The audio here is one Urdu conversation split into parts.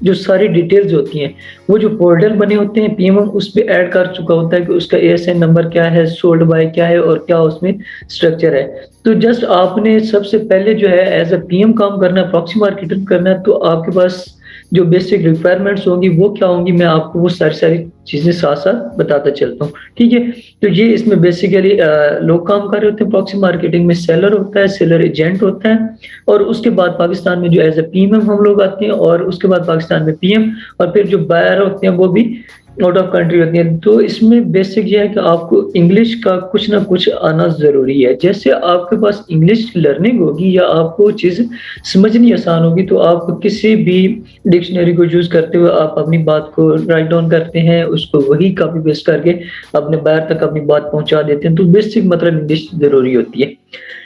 جو ساری ڈیٹیلز ہوتی ہیں وہ جو پورٹل بنے ہوتے ہیں PMM اس پہ ایڈ کر چکا ہوتا ہے کہ اس کا ASN نمبر کیا ہے, سولڈ بائی کیا ہے, اور کیا اس میں اسٹرکچر ہے. تو جسٹ آپ نے سب سے پہلے جو ہے ایز اے PM کام کرنا ہے, پراکسی مارکیٹنگ کرنا ہے, تو آپ کے پاس جو بیسک ریکوائرمنٹس ہوں گی وہ کیا ہوں گی, میں آپ کو وہ ساری چیزیں ساتھ ساتھ بتاتا چلتا ہوں. ٹھیک ہے, تو یہ اس میں بیسیکلی لوگ کام کر رہے ہوتے ہیں پراکسی مارکیٹنگ میں. سیلر ہوتا ہے, سیلر ایجنٹ ہوتا ہے, اور اس کے بعد پاکستان میں جو ایز اے PMM ہم لوگ آتے ہیں, اور اس کے بعد پاکستان میں PM, اور پھر جو بائر ہوتے ہیں وہ بھی آؤٹ آف کنٹری ہوتی ہیں. تو اس میں بیسک یہ ہے کہ آپ کو انگلش کا کچھ نہ کچھ آنا ضروری ہے. جیسے آپ کے پاس انگلش لرننگ ہوگی یا آپ کو چیز سمجھنی آسان ہوگی, تو آپ کسی بھی ڈکشنری کو یوز کرتے ہوئے آپ اپنی بات کو رائٹ ڈاؤن کرتے ہیں, اس کو وہی کاپی پیسٹ کر کے اپنے بائر تک اپنی بات پہنچا دیتے ہیں. تو بیسک مطلب انگلش ضروری ہوتی ہے.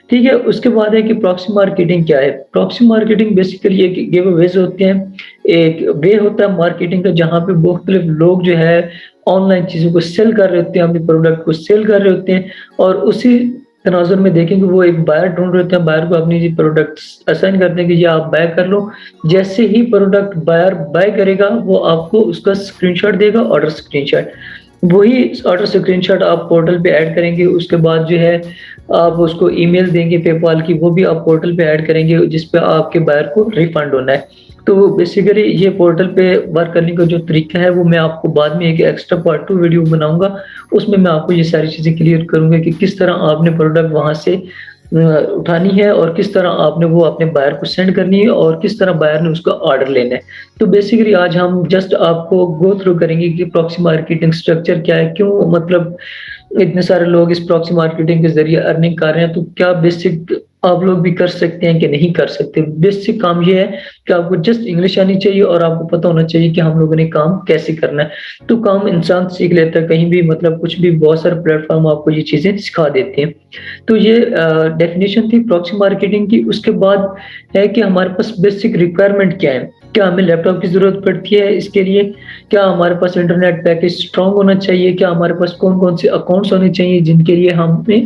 ٹھیک ہے, اس کے بعد ہے کہ پراکسی مارکیٹنگ کیا ہے. پراکسی مارکیٹنگ بیسیکلی ایک گیو اویز ہوتے ہیں, ایک وے ہوتا ہے مارکیٹنگ کا جہاں پہ مختلف لوگ جو ہے آن لائن چیزوں کو سیل کر رہے ہوتے ہیں, اپنے پروڈکٹ کو سیل کر رہے ہوتے ہیں, اور اسی تناظر میں دیکھیں کہ وہ ایک بائر ڈھونڈ رہے ہوتے ہیں, بائر کو اپنی پروڈکٹس اسائن کرتے ہیں کہ یہ آپ بائی کر لو. جیسے ہی پروڈکٹ بائر بائی کرے گا وہ آپ کو اس کا اسکرین شاٹ دے گا, آرڈر اسکرین شاٹ. وہی آرڈر اسکرین شاٹ آپ پورٹل پہ ایڈ کریں گے. اس کے بعد جو ہے آپ اس کو ای میل دیں گے پے پال کی, وہ بھی آپ پورٹل پہ ایڈ کریں گے جس پہ آپ کے بائر کو ریفنڈ ہونا ہے. تو بیسیکلی یہ پورٹل پہ ورک کرنے کا جو طریقہ ہے وہ میں آپ کو بعد میں ایک ایکسٹرا پارٹ 2 ویڈیو بناؤں گا, اس میں آپ کو یہ ساری چیزیں کلیئر کروں گا کہ کس طرح آپ نے پروڈکٹ وہاں سے اٹھانی ہے, اور کس طرح آپ نے وہ اپنے بائر کو سینڈ کرنی ہے, اور کس طرح بائر نے اس کا آرڈر لینا ہے. تو بیسیکلی آج ہم جسٹ آپ کو گو تھرو کریں گے کہ پراکسی مارکیٹنگ اسٹرکچر کیا ہے, کیوں مطلب اتنے سارے لوگ اس پراکسی مارکیٹنگ کے ذریعے ارننگ کر رہے ہیں, تو کیا بیسک آپ لوگ بھی کر سکتے ہیں کہ نہیں کر سکتے. بیسک کام یہ ہے کہ آپ کو جسٹ انگلش آنی چاہیے, اور آپ کو پتہ ہونا چاہیے کہ ہم لوگوں نے کام کیسے کرنا ہے. تو کام انسان سیکھ لیتا ہے کہیں بھی, مطلب کچھ بھی, بہت سارے پلیٹ فارم آپ کو یہ چیزیں سکھا دیتے ہیں. تو یہ ڈیفینیشن تھی پراکسی مارکیٹنگ کی. اس کے بعد ہے کہ ہمارے پاس بیسک ریکوائرمنٹ کیا ہے. کیا ہمیں لیپ ٹاپ کی ضرورت پڑتی ہے اس کے لیے, کیا ہمارے پاس انٹرنیٹ پیکج اسٹرانگ ہونا چاہیے, کیا ہمارے پاس کون سے اکاؤنٹس ہونے چاہیے جن کے لیے ہمیں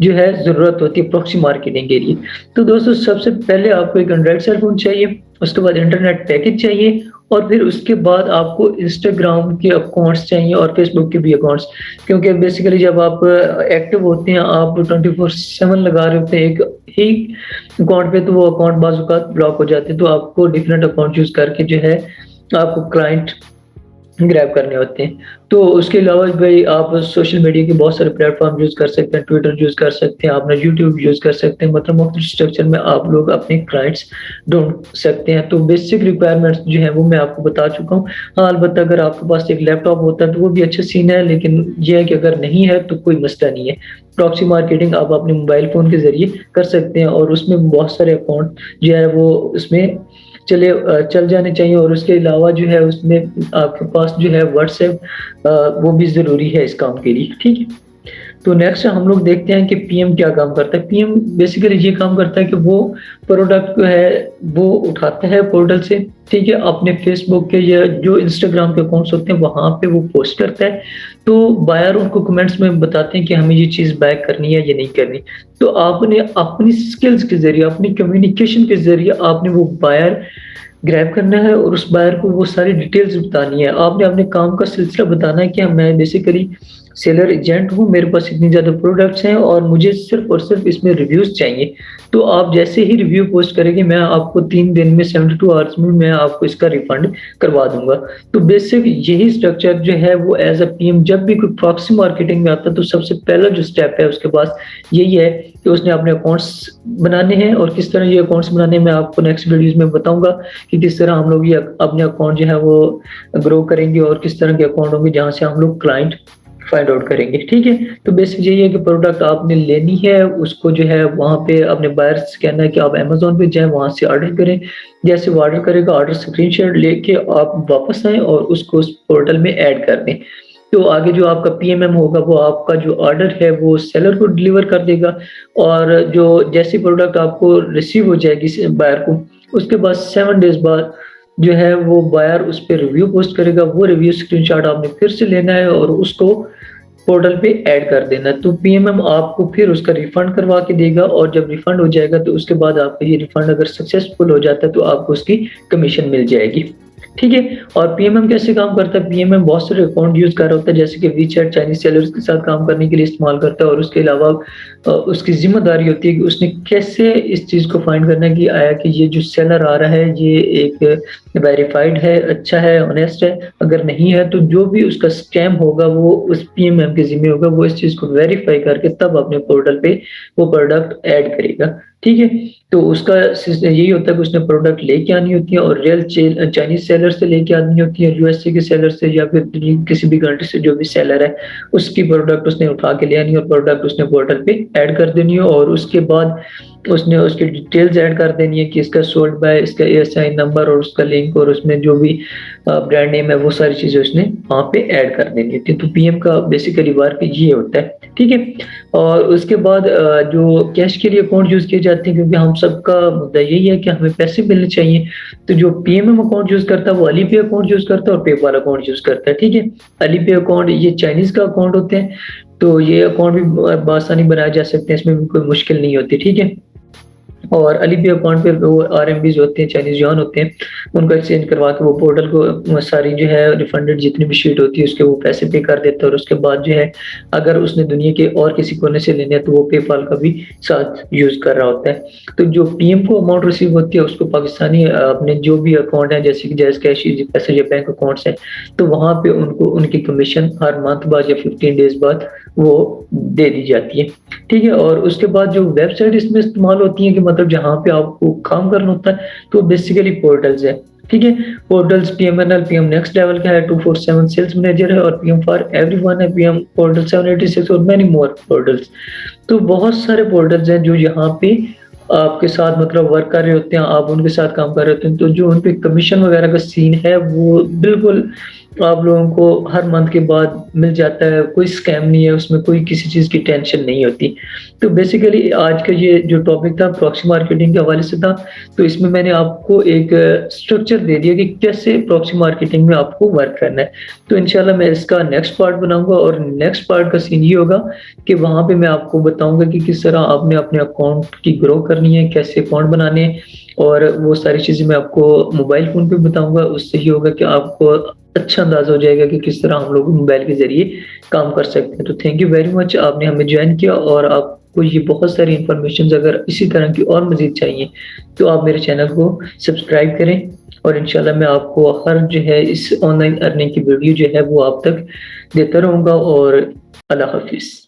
جو ہے ضرورت ہوتی ہے پراکسی مارکیٹنگ کے لیے. تو دوستو سب سے پہلے آپ کو ایک اینڈرائڈ سیل فون چاہیے, اس کے بعد انٹرنیٹ پیکج چاہیے, اور پھر اس کے بعد آپ کو انسٹاگرام کے اکاؤنٹس چاہیے اور فیس بک کے بھی اکاؤنٹس. کیونکہ بیسیکلی جب آپ ایکٹیو ہوتے ہیں, آپ 24/7 لگا رہے ہوتے ہیں ایک ہی اکاؤنٹ پہ, تو وہ اکاؤنٹ بعض اوقات بلاک ہو جاتے ہیں. تو آپ کو ڈفرینٹ اکاؤنٹ یوز کر کے جو ہے آپ کو کلائنٹ گریب کرنے ہوتے ہیں. تو اس کے علاوہ بھائی آپ سوشل میڈیا کے بہت سارے پلیٹ فارم یوز کر سکتے ہیں, ٹویٹر یوز کر سکتے ہیں, آپ نے یوٹیوب یوز کر سکتے ہیں, مطلب مختلف اسٹرکچر میں آپ لوگ اپنے کلائنٹس ڈھونڈ سکتے ہیں. تو بیسک ریکوائرمنٹس جو ہے وہ میں آپ کو بتا چکا ہوں. ہاں البتہ اگر آپ کے پاس ایک لیپ ٹاپ ہوتا ہے تو وہ بھی اچھا سین ہے, لیکن یہ ہے کہ اگر نہیں ہے تو کوئی مسئلہ نہیں ہے. پراکسی مارکیٹنگ آپ اپنے موبائل فون کے ذریعے کر سکتے ہیں, اور اس میں بہت سارے اکاؤنٹ جو ہے وہ اس میں چل جانے چاہیے. اور اس کے علاوہ جو ہے اس میں آپ کے پاس جو ہے واٹس ایپ وہ بھی ضروری ہے اس کام کے لیے. ٹھیک ہے, تو نیکسٹ ہم لوگ دیکھتے ہیں کہ PM کیا کام کرتا ہے. PM بیسیکلی یہ کام کرتا ہے کہ وہ پروڈکٹ کو ہے وہ اٹھاتا ہے پورٹل سے, ٹھیک ہے, اپنے فیس بک کے یا جو انسٹاگرام کے اکاؤنٹس ہوتے ہیں وہاں پہ وہ پوسٹ کرتا ہے. تو بائر ان کو کمنٹس میں بتاتے ہیں کہ ہمیں یہ چیز بائی کرنی ہے یا نہیں کرنی. تو آپ نے اپنی سکلز کے ذریعے, اپنی کمیونیکیشن کے ذریعے آپ نے وہ بائر گریب کرنا ہے, اور اس بائر کو وہ ساری ڈیٹیلز بتانی ہے. آپ نے اپنے کام کا سلسلہ بتانا ہے کہ میں بیسیکلی سیلر ایجنٹ ہوں, میرے پاس اتنی زیادہ پروڈکٹس ہیں اور مجھے صرف اور صرف اس میں ریویوز چاہیے. تو آپ جیسے ہی ریویو پوسٹ کریں گے, میں آپ کو 3 دن میں 72 آورس میں آپ کو اس کا ریفنڈ کروا دوں گا. تو بیسک یہی اسٹرکچر جو ہے وہ ایز اے PM جب بھی کوئی پراکسی مارکیٹنگ میں آتا ہے تو سب سے پہلا جو اسٹیپ ہے اس کے پاس یہی ہے کہ اس نے اپنے اکاؤنٹس بنانے ہیں. اور کس طرح یہ اکاؤنٹس بنانے ہیں میں آپ کو نیکسٹ ویڈیوز میں بتاؤں گا کہ کس طرح ہم لوگ یہ اپنے اکاؤنٹ جو ہے وہ گرو کریں گے, اور کس طرح کے اکاؤنٹ ہوں گے جہاں سے ہم لوگ کلائنٹ فائنڈ آؤٹ کریں گے. ٹھیک ہے, تو بیسک یہی ہے کہ پروڈکٹ آپ نے لینی ہے, اس کو جو ہے وہاں پہ اپنے بائرس کہنا ہے کہ آپ Amazon پہ جائیں, وہاں سے آرڈر کریں. جیسے وہ آرڈر کرے گا, آرڈر اسکرین شاٹ لے کے آپ واپس آئیں اور اس کو اس پورٹل میں ایڈ کر دیں. تو آگے جو آپ کا PMM ہوگا وہ آپ کا جو آرڈر ہے وہ سیلر کو ڈیلیور کر دے گا. اور جو جیسی پروڈکٹ آپ کو ریسیو ہو جائے گی بائر کو, اس کے بعد 7 ڈیز بعد جو ہے وہ بائر اس پہ ریویو پوسٹ کرے گا. وہ ریویو اسکرین شاٹ آپ نے پھر سے لینا ہے اور اس کو پورٹل پہ ایڈ کر دینا. تو PMM آپ کو پھر اس کا ریفنڈ کروا کے دے گا, اور جب ریفنڈ ہو جائے گا تو اس کے بعد آپ کا یہ ریفنڈ اگر سکسیسفل ہو جاتا ہے تو آپ کو اس کی کمیشن مل جائے گی. ٹھیک ہے؟ اور پی ایم ایم کیسے کام کرتا ہے؟ پی ایم ایم بہت سارے اکاؤنٹ یوز کر رہا ہوتا ہے، جیسے کہ وی چیٹ چائنیز سیلرز کے ساتھ کام کرنے کے لیے استعمال کرتا ہے، اور اس کے علاوہ اس کی ذمہ داری ہوتی ہے کہ اس نے کیسے اس چیز کو فائنڈ کرنا ہے کہ آیا کہ یہ جو سیلر آ رہا ہے یہ ایک ویریفائڈ ہے، اچھا ہے، آنیسٹ ہے۔ اگر نہیں ہے تو جو بھی اس کا اسکیم ہوگا وہ اس پی ایم ایم کے ذمہ ہوگا، وہ اس چیز کو ویریفائی کر کے تب اپنے پورٹل پہ وہ پروڈکٹ ایڈ کرے گا۔ ٹھیک ہے؟ تو اس کا یہی ہوتا ہے کہ اس نے پروڈکٹ لے کے آنی ہوتی ہے، اور ریئل چائنیز سیلر سے لے کے آنی ہوتی ہے، یو ایس اے کے سیلر سے یا پھر کسی بھی کنٹری سے جو بھی سیلر ہے اس کی پروڈکٹ اس نے اٹھا کے لے آنی ہے، اور پروڈکٹ اس نے پورٹل پہ ایڈ کر دینی ہے، اور اس کے بعد اس نے اس کی ڈیٹیلز ایڈ کر دینی ہے کہ اس کا سولڈ بائی، اس کا اے ایس آئی نمبر اور اس کا لنک، اور اس میں جو بھی برانڈ نیم ہے وہ ساری چیزیں اس نے وہاں پہ ایڈ کر دینی ہوتی ہے۔ تو پی ایم کا بیسیکلی ورک یہ ہوتا ہے۔ ٹھیک ہے؟ اور اس کے بعد جو کیش کے لیے اکاؤنٹ یوز کیے جاتے ہیں، کیونکہ ہم سب کا مدعا یہی ہے کہ ہمیں پیسے ملنے چاہیے، تو جو P M M account use کرتا ہے وہ علی پے اکاؤنٹ یوز کرتا ہے اور پے پال اکاؤنٹ یوز کرتا ہے۔ ٹھیک ہے؟ علی پے اکاؤنٹ یہ چائنیز کا اکاؤنٹ ہوتے ہیں، تو یہ اکاؤنٹ بھی بآسانی بنائے جا سکتے ہیں، اس میں بھی کوئی مشکل نہیں ہوتی۔ ٹھیک ہے؟ اور علی پے اکاؤنٹ پہ وہ آر ایم بیز ہوتے ہیں، چائنیز یوان ہوتے ہیں، ان کو ایکسچینج کروا کے وہ پورٹل کو ساری جو ہے ریفنڈڈ جتنی بھی شیٹ ہوتی ہے اس کے وہ پیسے پے کر دیتا ہے، اور اس کے بعد جو ہے اگر اس نے دنیا کے اور کسی کونے سے لینے ہیں تو وہ پے پال کا بھی ساتھ یوز کر رہا ہوتا ہے۔ تو جو پی ایم کو اماؤنٹ ریسیو ہوتی ہے اس کو پاکستانی اپنے جو بھی اکاؤنٹ ہیں، جیسے کہ جیز کیش پیسے یا بینک اکاؤنٹس ہیں، تو وہاں پہ ان کو ان کی کمیشن ہر منتھ بعد یا 15 ڈیز بعد وہ دے دی جاتی ہے۔ ٹھیک ہے؟ اور اس کے بعد جو ویب سائٹ اس میں استعمال ہوتی ہیں کہ مطلب جہاں پہ آپ کو کام کرنا ہوتا ہے تو بیسیکلی پورٹلز ہے۔ ٹھیک ہے؟ Portals P M N L, P M next level کا ہے، 247 سیلز مینیجر ہے، اور P M for every one ہے، پی ایم پورٹل 786 اور مینی مور پورٹلز۔ تو بہت سارے پورٹلز ہیں جو یہاں پہ آپ کے ساتھ مطلب ورک کر رہے ہوتے ہیں، آپ ان کے ساتھ کام کر رہے ہوتے ہیں، تو جو ان پہ کمیشن وغیرہ کا سین ہے وہ بالکل آپ لوگوں کو ہر منتھ کے بعد مل جاتا ہے، کوئی اسکیم نہیں ہے اس میں، کوئی کسی چیز کی ٹینشن نہیں ہوتی۔ تو بیسیکلی آج کا یہ جو ٹاپک تھا پراکسی مارکیٹنگ کے حوالے سے تھا، تو اس میں نے آپ کو ایک اسٹرکچر دے دیا کہ کیسے پراکسی مارکیٹنگ میں آپ کو ورک کرنا ہے۔ تو انشاءاللہ میں اس کا نیکسٹ پارٹ بناؤں گا، اور نیکسٹ پارٹ کا سین یہ ہوگا کہ وہاں پہ میں آپ کو بتاؤں گا کہ کس طرح آپ نے اپنے اکاؤنٹ کی گرو کرنی ہے، کیسے اکاؤنٹ بنانے ہیں، اور وہ ساری چیزیں میں آپ کو موبائل فون پہ بتاؤں گا۔ اس سے یہ ہوگا کہ آپ کو اچھا اندازہ ہو جائے گا کہ کس طرح ہم لوگ موبائل کے ذریعے کام کر سکتے ہیں۔ تو تھینک یو ویری مچ، آپ نے ہمیں جوائن کیا، اور آپ کو یہ بہت ساری انفارمیشن اگر اسی طرح کی اور مزید چاہیے تو آپ میرے چینل کو سبسکرائب کریں، اور انشاءاللہ میں آپ کو ہر جو ہے اس آن لائن ارننگ کی ویڈیو جو ہے وہ آپ تک دیتا رہوں گا، اور اللہ حافظ۔